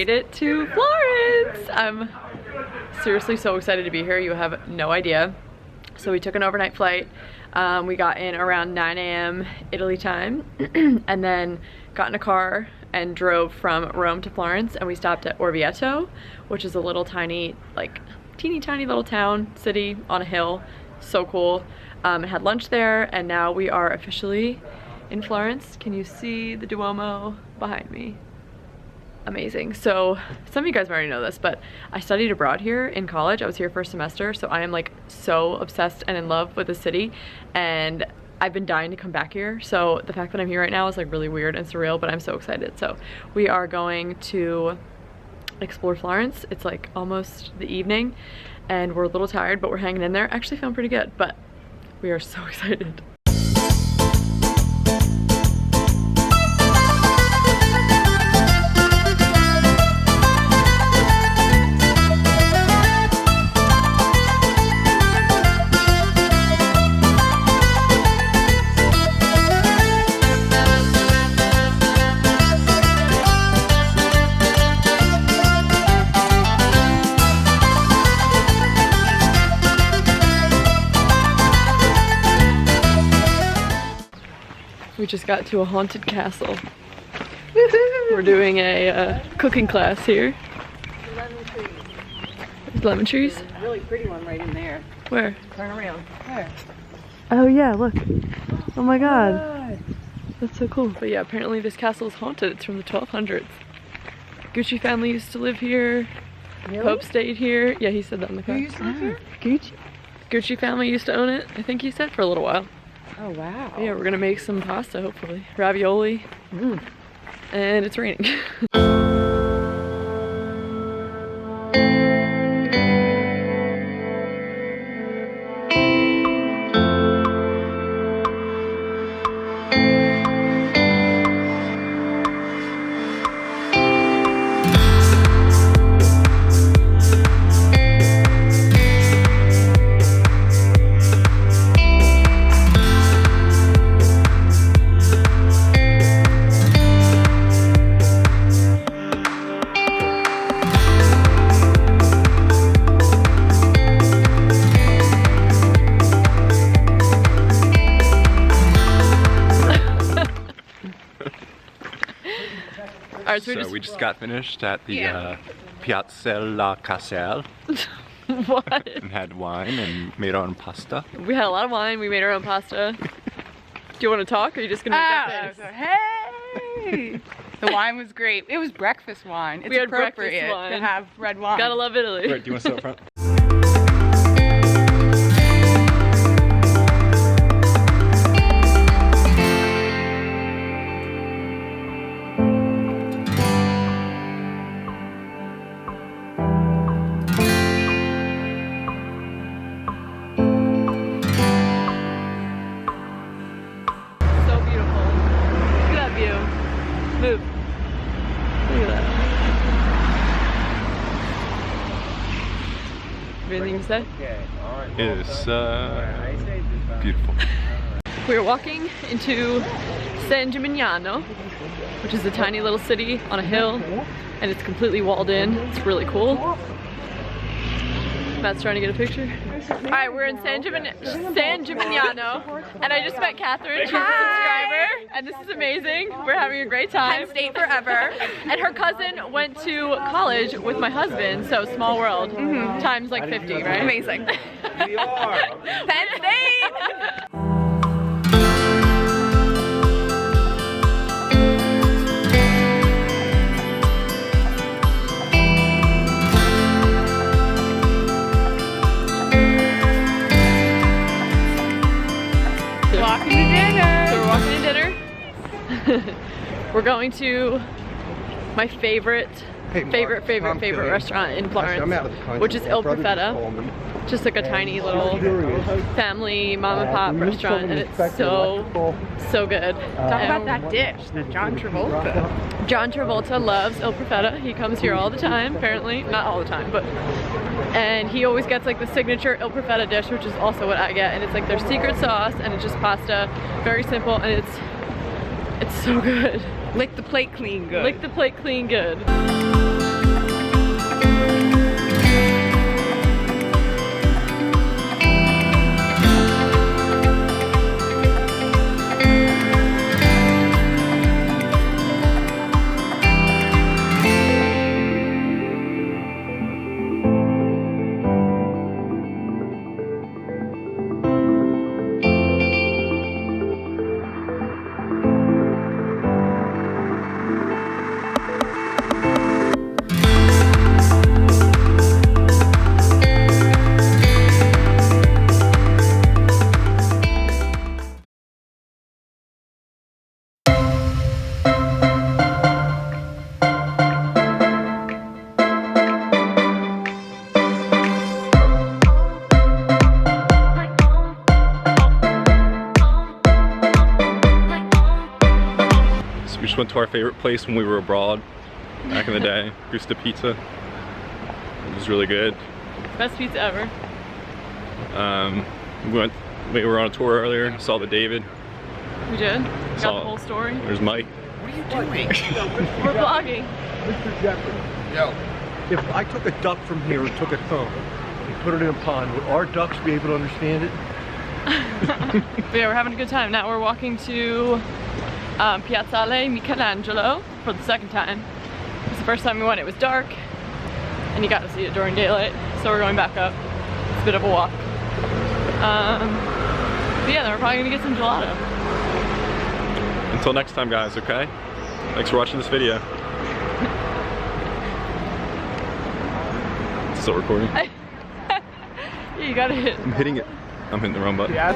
made it to Florence. I'm seriously so excited to be here. You have no idea. So we took an overnight flight. We got in around 9 a.m. Italy time and then got in a car and drove from Rome to Florence, and we stopped at Orvieto, which is a little tiny, like teeny tiny little town, city on a hill. So cool. And had lunch there, and now we are officially in Florence. Can you see the Duomo behind me? Amazing. So some of you guys already know this, but I studied abroad here in college. I was here for a semester, so I am like so obsessed and in love with the city, and I've been dying to come back here. So the fact that I'm here right now is like really weird and surreal, but I'm so excited. So we are going to explore Florence. It's like almost the evening and we're a little tired, but we're hanging in there. Actually feeling pretty good, but we are so excited. We just got to a haunted castle. We're doing a cooking class here. Lemon trees. There's lemon trees? There's a really pretty one right in there. Where? Turn around. There. Oh yeah, look. Oh my god. That's so cool. But yeah, apparently this castle is haunted. It's from the 1200s. Gucci family used to live here. Really? Pope stayed here. Yeah, he said that in the car. Who used to live here? Gucci. Gucci family used to own it, I think he said, for a little while. Oh wow. Yeah, we're gonna make some pasta, hopefully. Ravioli. And it's raining. Alright, so we just got finished at the Piazza La Caselle. What? And had wine and made our own pasta. We had a lot of wine, we made our own pasta. Do you want to talk, or are you just gonna make that face? Hey! The wine was great. It was breakfast wine. It's We had appropriate breakfast wine. to have red wine. Gotta love Italy. Right, do you want to sit up front? Move. Look at that. Anything to say? It is beautiful. We're walking into San Gimignano, which is a tiny little city on a hill, and it's completely walled in. It's really cool. Matt's trying to get a picture. Alright, we're in San Gimignano, and I just met Catherine. She's a subscriber, and this is amazing. We're having a great time. Penn State forever. And her cousin went to college with my husband, so small world. Times like 50, right? Amazing. Penn State! Walking to dinner. So we're walking to dinner. We're going to my favorite restaurant in Florence, which is Il Profeta. Just like a tiny little family mom and pop restaurant, and it's so good. Talk about that dish that John Travolta. John Travolta loves Il Profeta. He comes here all the time, apparently. Not all the time, but and he always gets like the signature Il Profeta dish, which is also what I get, and it's like their secret sauce, and it's just pasta, very simple, and it's so good. Lick the plate clean good. Lick the plate clean good. to our favorite place when we were abroad back in the day, Bristow Pizza. It was really good. Best pizza ever. We were on a tour earlier, saw the David. We did. Got the whole story. There's Mike. What are you doing? We're vlogging. Mr. Jeffrey. Yo. If I took a duck from here and took it home and put it in a pond, would our ducks be able to understand it? But yeah, we're having a good time. Now we're walking to Piazzale Michelangelo for the second time. It's the first time we went, it was dark, and you got to see it during daylight. So we're going back up. It's a bit of a walk. But yeah, then we're probably gonna get some gelato. Until next time, guys, okay? Thanks for watching this video. Still recording? Yeah, you gotta hit. I'm hitting it. I'm hitting the wrong button. Yeah.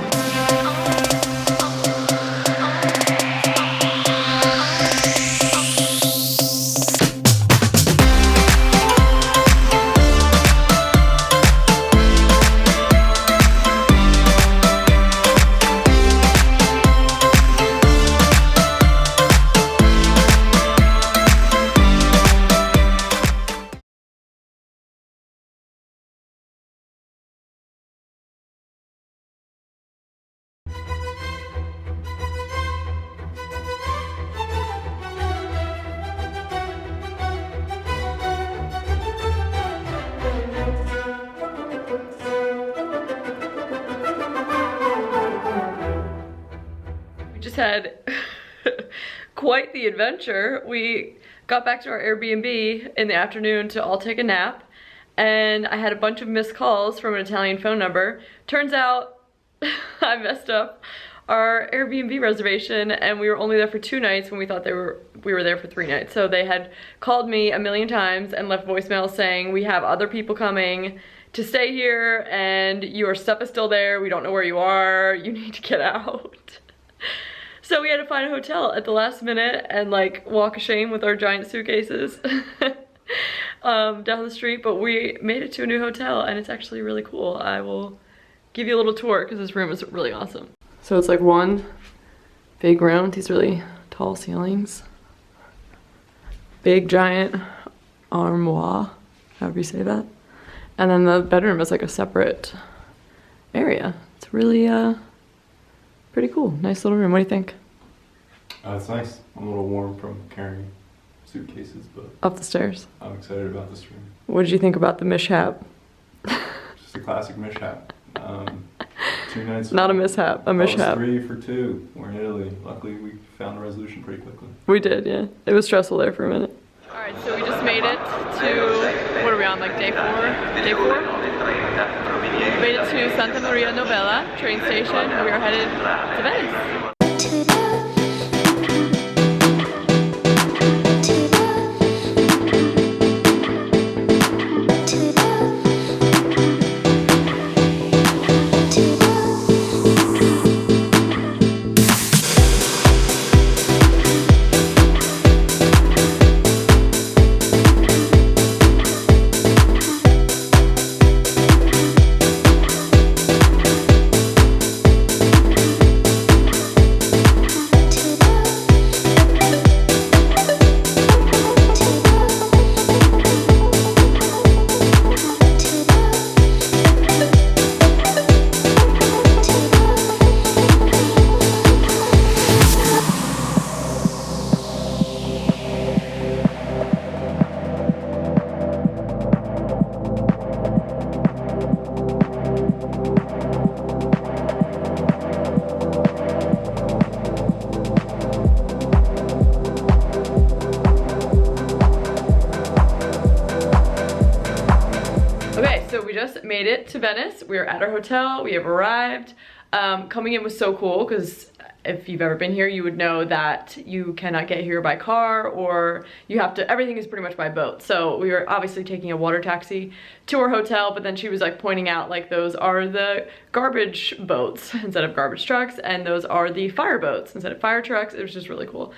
Just had quite the adventure. We got back to our Airbnb in the afternoon to all take a nap, and I had a bunch of missed calls from an Italian phone number. Turns out I messed up our Airbnb reservation, and we were only there for 2 nights when we thought we were there for 3 nights. So they had called me a million times and left voicemails saying, we have other people coming to stay here and your stuff is still there, we don't know where you are, you need to get out. So we had to find a hotel at the last minute and like walk of shame with our giant suitcases down the street, but we made it to a new hotel and it's actually really cool. I will give you a little tour because this room is really awesome. So it's like one big room with these really tall ceilings. Big giant armoire, however you say that. And then the bedroom is like a separate area. It's really pretty cool. Nice little room. What do you think? It's nice. I'm a little warm from carrying suitcases, but Up the stairs. I'm excited about this room. What did you think about the mishap? Just a classic mishap. 2 nights. Not a mishap, a mishap. 3 for 2. We're in Italy. Luckily, we found a resolution pretty quickly. We did, yeah. It was stressful there for a minute. All right, so we just made it to, what are we on, like day 4? Day 4? We made it to Santa Maria Novella train station, and we are headed to Venice. Made it to Venice. We are at our hotel. We have arrived. Coming in was so cool because if you've ever been here, you would know that you cannot get here by car, or you have to, everything is pretty much by boat. So we were obviously taking a water taxi to our hotel, but then she was like pointing out like those are the garbage boats instead of garbage trucks, and those are the fire boats instead of fire trucks. It was just really cool.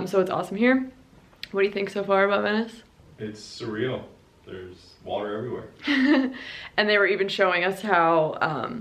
So it's awesome here. What do you think so far about Venice? It's surreal. There's water everywhere. And they were even showing us how,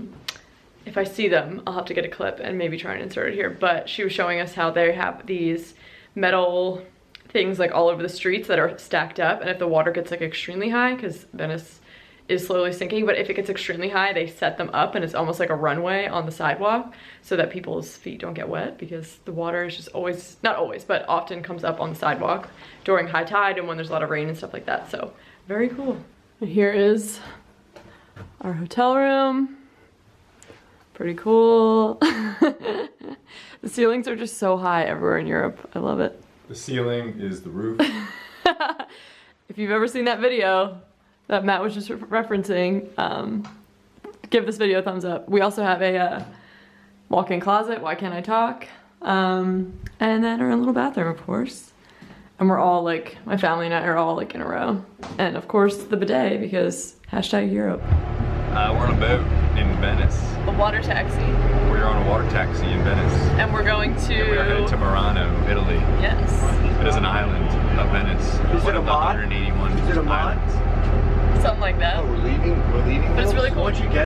if I see them, I'll have to get a clip and maybe try and insert it here, but she was showing us how they have these metal things like all over the streets that are stacked up, and if the water gets like extremely high, because Venice is slowly sinking, but if it gets extremely high, they set them up and it's almost like a runway on the sidewalk so that people's feet don't get wet, because the water is just always, not always, but often comes up on the sidewalk during high tide and when there's a lot of rain and stuff like that. So very cool. And here is our hotel room. Pretty cool. The ceilings are just so high everywhere in Europe. I love it. The ceiling is the roof. If you've ever seen that video that Matt was just referencing, give this video a thumbs up. We also have a walk-in closet, why can't I talk? And then our little bathroom, of course. And we're all like, my family and I are all like in a row. And of course the bidet, because hashtag Europe. We're on a boat in Venice. A water taxi. We're on a water taxi in Venice. And we're going to... And we're headed to Murano, Italy. Yes. It is an island of Venice. Is One it a of the mod? 181 Is it a mod? islands. Something like that. Oh, we're leaving? We're leaving? But it's really cool. Once you get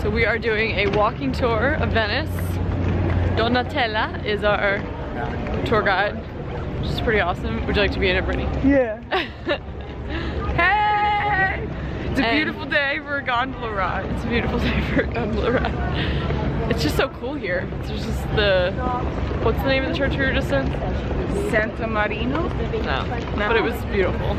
So we are doing a walking tour of Venice. Donatella is our tour guide, which is pretty awesome. Would you like to be in it, Brittany? Yeah. Hey! It's a beautiful day for a gondola ride. It's a beautiful day for a gondola ride. It's just so cool here. There's just the, what's the name of the church we were just in? Santa Marino? No, but it was beautiful.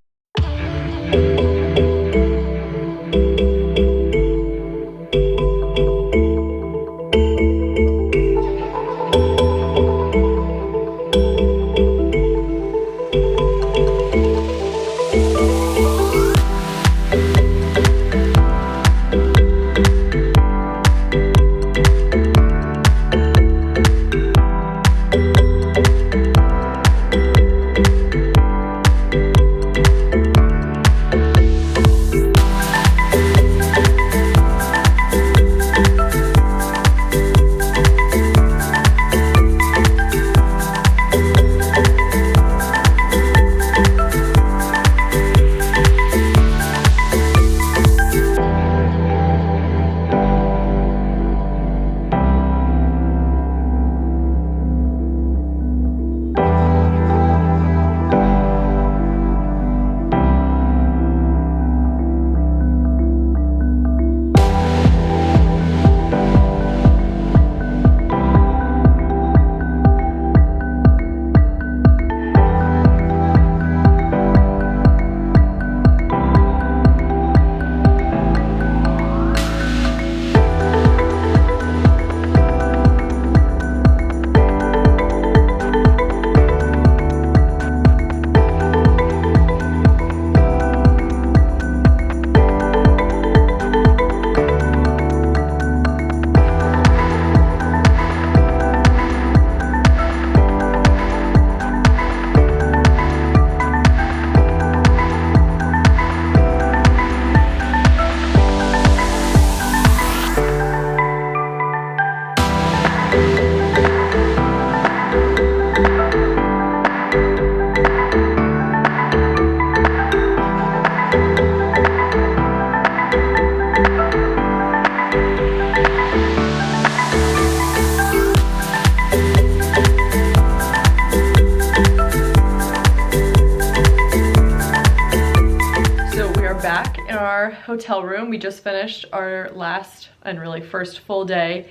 our hotel room. We just finished our last and really first full day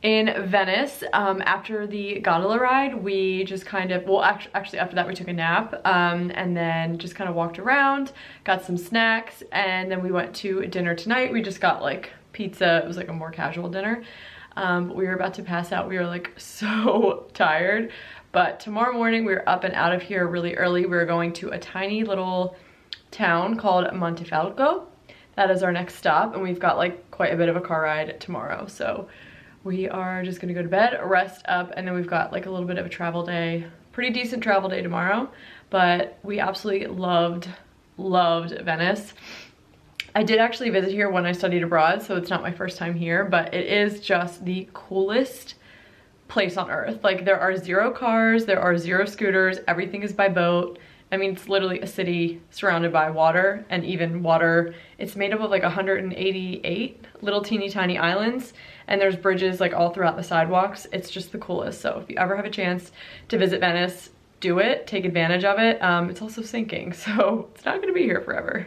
in Venice. After the gondola ride, we just kind of, well, actually after that we took a nap, and then just kind of walked around, got some snacks, and then we went to dinner tonight. We just got like pizza. It was like a more casual dinner. We were about to pass out. We were like so tired, but tomorrow morning we were up and out of here really early. We were going to a tiny little town called Montefalco. That is our next stop, and we've got like quite a bit of a car ride tomorrow. So we are just gonna go to bed, rest up, and then we've got like a little bit of a travel day, pretty decent travel day tomorrow. But we absolutely loved Venice. I did actually visit here when I studied abroad, so it's not my first time here, but it is just the coolest place on earth. Like, there are 0 cars, there are 0 scooters, everything is by boat. I mean, it's literally a city surrounded by water, and even water. It's made up of like 188 little teeny tiny islands, and there's bridges like all throughout the sidewalks. It's just the coolest. So if you ever have a chance to visit Venice, do it, take advantage of it. It's also sinking, so it's not gonna be here forever.